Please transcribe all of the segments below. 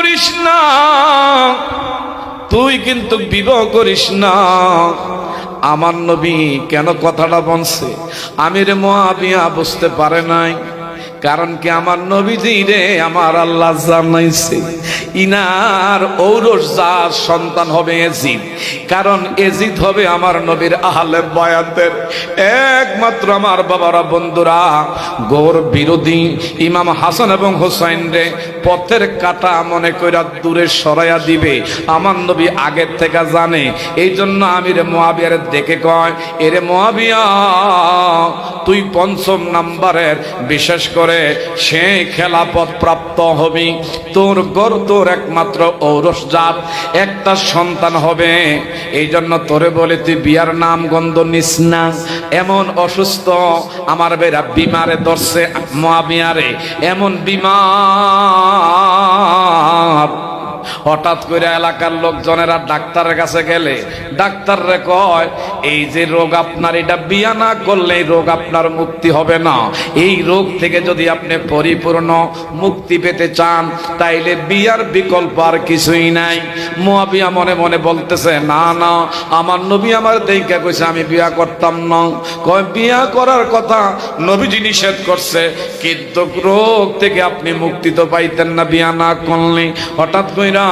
করিস না, তুই কিন্তু বিবাহ করিস না। আমার নবী কেন কথাটা বলছে আমির মুআবিয়া বুঝতে পারে নাই, কারণ কি আমার নবীজি রে আমার আল্লাহ জানাইছে ইনার ঔরসজাত সন্তান হবে এজিদ, কারণ এজিদ হবে আমার নবীর আহলে বায়াতের একমাত্র। আমার বাবারা বন্ধুরা, গোর বিরোধী ইমাম হাসান এবং হুসাইন রে পথের কাটা মনে কইরা দূরে সরাইয়া দিবে আমার নবী আগের থেকে জানে। এই জন্য আমির মুআবিয়ার দেখে কয়, এরে মুআবিয়া তুই পঞ্চম নাম্বারের বিশেষ করে সে খেলাফত প্রাপ্ত হবি, তোর গর তোর একমাত্র ঔরসজাত একটা সন্তান হবে। এই জন্য তোরে বলে তুই বিয়ার নাম গন্ধ নিস না। এমন অসুস্থ আমার বেরা বিমারে ধরছে মুআবিয়ারে, এমন বিমার। হঠাৎ করে এলাকার লোকজনেরা ডাক্তারের কাছে গেলে ডাক্তাররে কয়, এই যে রোগ আপনার, এটা বিয়া না করলে এই রোগ আপনার মুক্তি হবে না। এই রোগ থেকে যদি আপনি পরিপূর্ণ মুক্তি পেতে চান তাইলে বিয়ার বিকল্প আর কিছুই নাই। মুআবিয়া মনে মনে বলতেছে, না না, আমার নবী আমার দেইখা কইছে আমি বিয়া করতাম না। কয় বিয়া করার কথা নবীজি নিষেধ করছে, কিন্তু রোগ থেকে আপনি মুক্তি তো পাইতেন না বিয়া না করলে। হঠাৎ কইরা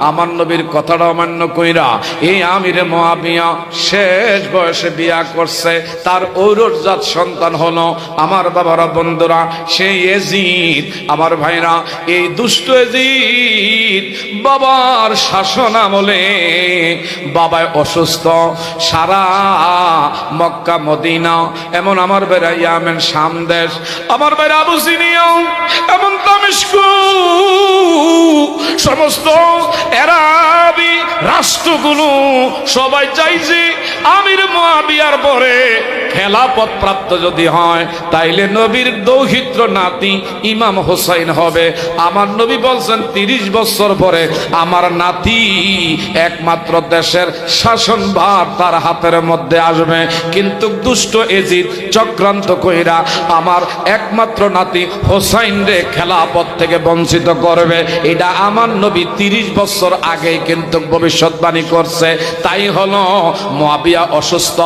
আমার নবীর কথাটা অমান্য কইরা এই আমিরে মুআবিয়া শেষ বয়সে বিয়া করছে, তার ঔরসজাত সন্তান হলো আমার বাবারা বন্ধুরা সেই এজিদ। আমার ভাইরা, এই দুষ্ট এজিদ বাবার শাসন আমলে বাবায় অসুস্থ, সারা মক্কা মদিনা এমন আমার বেড়া ইয়ামেন শাম দেশ, আমার বেড়া আবুসিনিয়া এমন দামেস্ক সমস্ত আরবি রাষ্ট্রগুলো সবাই চাইছে আমির মুআবিয়ার পরে খেলাফত প্রাপ্ত যদি হয় তাইলে নবীর দৌহিত্র নাতি ইমাম হুসাইন হবে। আমার নবী বলছেন 30 বছর পরে আমার নাতি একমাত্র দেশের শাসনভার তার হাতের মধ্যে আসবে। কিন্তু দুষ্ট এজিদ চক্রান্ত কইরা আমার একমাত্র নাতি হুসাইন রে খেলাফত থেকে বঞ্চিত করবে। এটা আমার নবী 30 বছর আগে কিন্তু ভবিষ্যৎবাণী করছে। তাই হলো মুআবিয়া অসুস্থ।